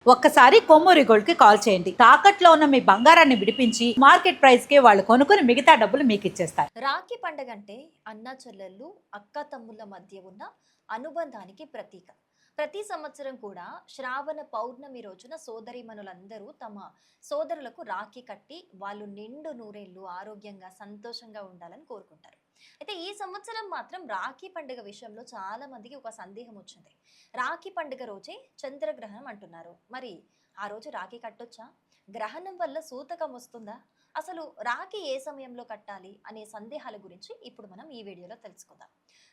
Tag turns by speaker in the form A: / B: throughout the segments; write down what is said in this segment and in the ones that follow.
A: ఒక్కసారి కొమ్మూరి గోల్డ్ కి కాల్ చేయండి. తాకట్లో ఉన్న మీ బంగారాన్ని విడిపించి మార్కెట్ ప్రైస్ కి వాళ్ళు కొనుక్కుని మిగతా డబ్బులు మీకు ఇచ్చేస్తారు.
B: రాఖీ పండుగ అంటే అన్నా చెల్లెళ్ళు అక్క తమ్ముళ్ళ మధ్య ఉన్న అనుబంధానికి ప్రతీక. ప్రతి సంవత్సరం కూడా శ్రావణ పౌర్ణమి రోజున సోదరీమణులందరూ తమ సోదరులకు రాఖీ కట్టి వాళ్ళు నిండు నూరేళ్లు ఆరోగ్యంగా సంతోషంగా ఉండాలని కోరుకుంటారు. అయితే ఈ సంవత్సరం మాత్రం రాఖీ పండుగ విషయంలో చాలా మందికి ఒక సందేహం వచ్చింది. రాఖీ పండుగ రోజే చంద్రగ్రహణం అంటున్నారు. మరి ఆ రోజు రాఖీ కట్టొచ్చా? గ్రహణం వల్ల సూతకం వస్తుందా? అసలు రాఖీ ఏ సమయంలో కట్టాలి అనే సందేహాల గురించి ఇప్పుడు మనం ఈ వీడియోలో తెలుసుకుందాం.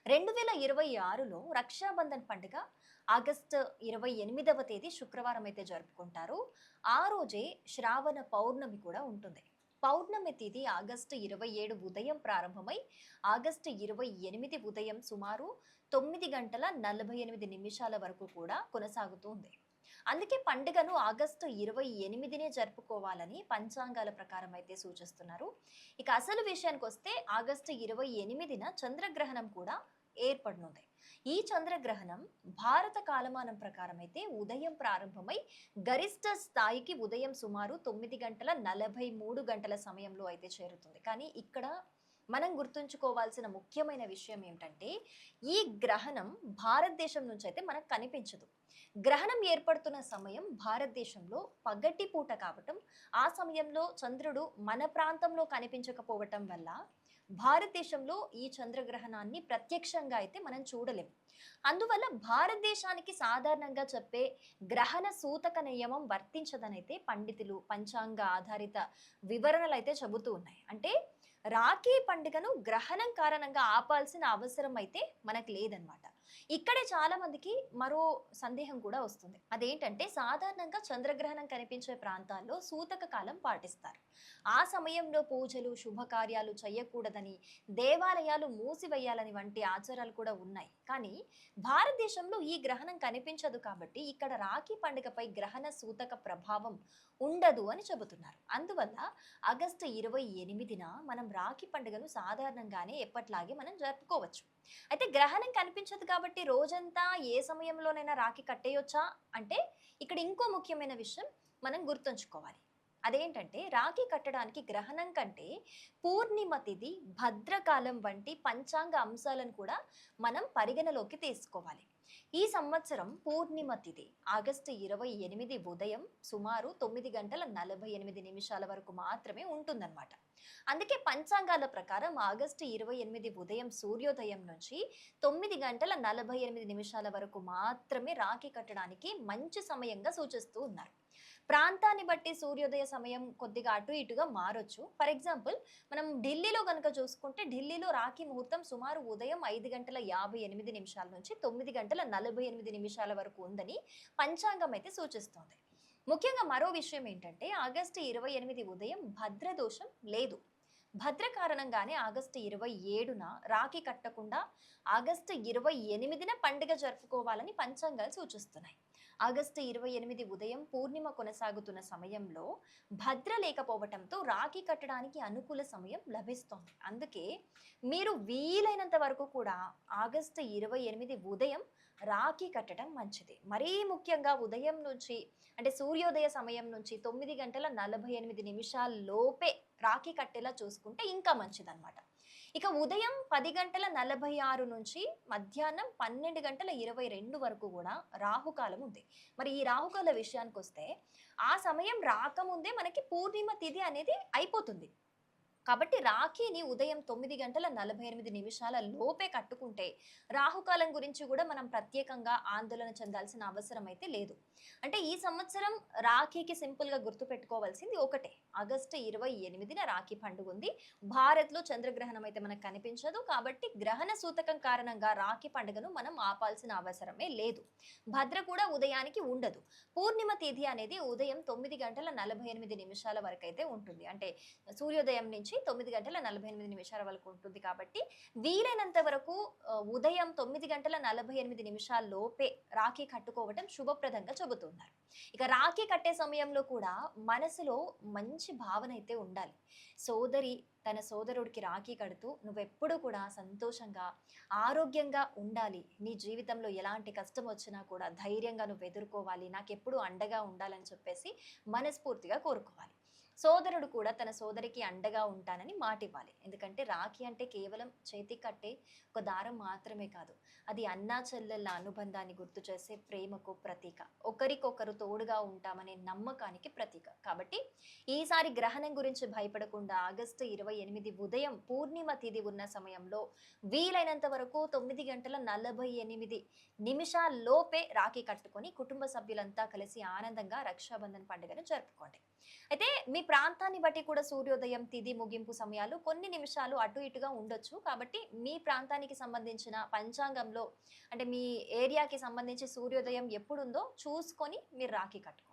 B: 2026లో రక్షాబంధన్ పండుగ ఆగస్టు 28వ తేదీ శుక్రవారం అయితే జరుపుకుంటారు. ఆ రోజే శ్రావణ పౌర్ణమి కూడా ఉంటుంది. పౌర్ణమి తిథి ఆగస్టు 27 ఉదయం ప్రారంభమై ఆగస్టు 28 ఉదయం సుమారు 9 గంటల 48 నిమిషాల వరకు కూడా కొనసాగుతుంది. అందుకే పండుగను ఆగస్టు 28నే జరుపుకోవాలని పంచాంగాల ప్రకారం అయితే సూచిస్తున్నారు. ఇక అసలు విషయానికి వస్తే ఆగస్టు 28న చంద్రగ్రహణం కూడా ఏర్పడనుంది. ఈ చంద్రగ్రహణం భారత కాలమానం ప్రకారం అయితే ఉదయం ప్రారంభమై గరిష్ట స్థాయికి ఉదయం సుమారు 9 గంటల 43 గంటల సమయంలో అయితే చేరుతుంది. కానీ ఇక్కడ మనం గుర్తుంచుకోవాల్సిన ముఖ్యమైన విషయం ఏంటంటే ఈ గ్రహణం భారతదేశం నుంచి అయితే మనకు కనిపించదు. గ్రహణం ఏర్పడుతున్న సమయం భారతదేశంలో పగటి పూట కావటం, ఆ సమయంలో చంద్రుడు మన ప్రాంతంలో కనిపించకపోవటం వల్ల భారతదేశంలో ఈ చంద్రగ్రహణాన్ని ప్రత్యక్షంగా అయితే మనం చూడలేం. అందువల్ల భారతదేశానికి సాధారణంగా చెప్పే గ్రహణ సూతక నియమం వర్తించదనైతే పండితులు పంచాంగ ఆధారిత వివరణలు అయితే చెబుతూ ఉన్నాయి. అంటే రాఖీ పండుగను గ్రహణం కారణంగా ఆపాల్సిన అవసరం అయితే మనకు లేదనమాట. ఇక్కడే చాలా మందికి మరో సందేహం కూడా వస్తుంది. అదేంటంటే సాధారణంగా చంద్రగ్రహణం కనిపించే ప్రాంతాల్లో సూతక కాలం పాటిస్తారు. ఆ సమయంలో పూజలు శుభకార్యాలు చేయకూడదని, దేవాలయాలు మూసివేయాలని వంటి ఆచారాలు కూడా ఉన్నాయి. కానీ భారతదేశంలో ఈ గ్రహణం కనిపించదు కాబట్టి ఇక్కడ రాఖీ పండుగపై గ్రహణ సూతక ప్రభావం ఉండదు అని చెబుతున్నారు. అందువల్ల ఆగస్టు 28న మనం రాఖీ పండుగను సాధారణంగానే ఎప్పట్లాగే మనం జరుపుకోవచ్చు. అయితే గ్రహణం కనిపించదు కాబట్టి రోజంతా ఏ సమయంలోనైనా రాఖీ కట్టేయొచ్చా అంటే ఇక్కడ ఇంకో ముఖ్యమైన విషయం మనం గుర్తుంచుకోవాలి. అదేంటంటే రాఖీ కట్టడానికి గ్రహణం కంటే పూర్ణిమ తిథి, భద్రకాలం వంటి పంచాంగ అంశాలను కూడా మనం పరిగణలోకి తీసుకోవాలి. ఈ సంవత్సరం పూర్ణిమ తిథి ఆగస్టు 28 ఉదయం సుమారు 9 గంటల 48 నిమిషాల వరకు మాత్రమే ఉంటుందన్నమాట. అందుకే పంచాంగాల ప్రకారం ఆగస్టు 28 ఉదయం సూర్యోదయం నుంచి 9 గంటల 48 నిమిషాల వరకు మాత్రమే రాఖీ కట్టడానికి మంచి సమయంగా సూచిస్తూ ఉన్నారు. ప్రాంతాన్ని బట్టి సూర్యోదయ సమయం కొద్దిగా అటు ఇటుగా మారొచ్చు. ఫర్ ఎగ్జాంపుల్ మనం ఢిల్లీలో కనుక చూసుకుంటే ఢిల్లీలో రాఖీ ముహూర్తం సుమారు ఉదయం 5 గంటల 58 నిమిషాల నుంచి 9 గంటల 48 నిమిషాల వరకు ఉందని పంచాంగం అయితే సూచిస్తోంది. ముఖ్యంగా మరో విషయం ఏంటంటే ఆగస్టు 28 ఉదయం భద్రదోషం లేదు. భద్ర కారణంగానే ఆగస్టు 27న రాఖీ కట్టకుండా ఆగస్టు 28న పండుగ జరుపుకోవాలని పంచాంగాలు సూచిస్తున్నాయి. ఆగస్టు 28 ఉదయం పూర్ణిమ కొనసాగుతున్న సమయంలో భద్ర లేకపోవటంతో రాఖీ కట్టడానికి అనుకూల సమయం లభిస్తోంది. అందుకే మీరు వీలైనంత వరకు కూడా ఆగస్టు 28 ఉదయం రాఖీ కట్టడం మంచిది. మరీ ముఖ్యంగా ఉదయం నుంచి అంటే సూర్యోదయ సమయం నుంచి 9 గంటల 48 నిమిషాల లోపే రాఖీ కట్టేలా చూసుకుంటే ఇంకా మంచిదన్నమాట. ఇక ఉదయం 10 గంటల 46 నుంచి మధ్యాహ్నం 12 గంటల 22 వరకు కూడా రాహుకాలం ఉంది. మరి ఈ రాహుకాల విషయానికి వస్తే ఆ సమయం రాకముందే మనకి పూర్ణిమ తిథి అనేది అయిపోతుంది. కాబట్టి రాఖీని ఉదయం 9 గంటల 48 నిమిషాల లోపే కట్టుకుంటే రాహుకాలం గురించి కూడా మనం ప్రత్యేకంగా ఆందోళన చెందాల్సిన అవసరం అయితే లేదు. అంటే ఈ సంవత్సరం రాఖీకి సింపుల్గా గుర్తుపెట్టుకోవాల్సింది ఒకటే, ఆగస్టు 28న రాఖీ పండుగ ఉంది. భారత్లో చంద్రగ్రహణం అయితే మనకు కనిపించదు కాబట్టి గ్రహణ సూతకం కారణంగా రాఖీ పండుగను మనం ఆపాల్సిన అవసరమే లేదు. భద్ర కూడా ఉదయానికి ఉండదు. పూర్ణిమ తిథి అనేది ఉదయం 9 గంటల 48 నిమిషాల వరకు అయితే ఉంటుంది. అంటే సూర్యోదయం నుంచి నుంచి 9 గంటల 48 నిమిషాల వరకు ఉంటుంది కాబట్టి వీలైనంత వరకు ఉదయం 9 గంటల 48 నిమిషాల లోపే రాఖీ కట్టుకోవటం శుభప్రదంగా చెబుతున్నారు. ఇక రాఖీ కట్టే సమయంలో కూడా మనసులో మంచి భావన అయితే ఉండాలి. సోదరి తన సోదరుడికి రాఖీ కడుతూ నువ్వెప్పుడు కూడా సంతోషంగా, ఆరోగ్యంగా ఉండాలి. నీ జీవితంలో ఎలాంటి కష్టం వచ్చినా కూడా ధైర్యంగా నువ్వు ఎదుర్కోవాలి. నాకెప్పుడు అండగా ఉండాలని చెప్పేసి మనస్ఫూర్తిగా కోరుకోవాలి. సోదరుడు కూడా తన సోదరికి అండగా ఉంటానని మాటివ్వాలి. ఎందుకంటే రాఖీ అంటే కేవలం చేతికి కట్టే ఒక దారం మాత్రమే కాదు. అది అన్నా చెల్లెళ్ళ అనుబంధాన్ని గుర్తు చేసే ప్రేమకు ప్రతీక. ఒకరికొకరు తోడుగా ఉంటామనే నమ్మకానికి ప్రతీక. కాబట్టి ఈసారి గ్రహణం గురించి భయపడకుండా ఆగస్టు 28 ఉదయం పూర్ణిమ తిథి ఉన్న సమయంలో వీలైనంత వరకు 9 గంటల 48 నిమిషాల లోపే రాఖీ కట్టుకొని కుటుంబ సభ్యులంతా కలిసి ఆనందంగా రక్షాబంధన్ పండుగను జరుపుకోండి. అయితే మీ ప్రాంతాన్ని బట్టి కూడా సూర్యోదయం తిథి ముగింపు సమయాలు కొన్ని నిమిషాలు అటు ఇటుగా ఉండొచ్చు. కాబట్టి మీ ప్రాంతానికి సంబంధించిన పంచాంగంలో అంటే మీ ఏరియాకి సంబంధించి సూర్యోదయం ఎప్పుడుందో చూసుకొని మీరు రాఖీ కట్టుకోండి.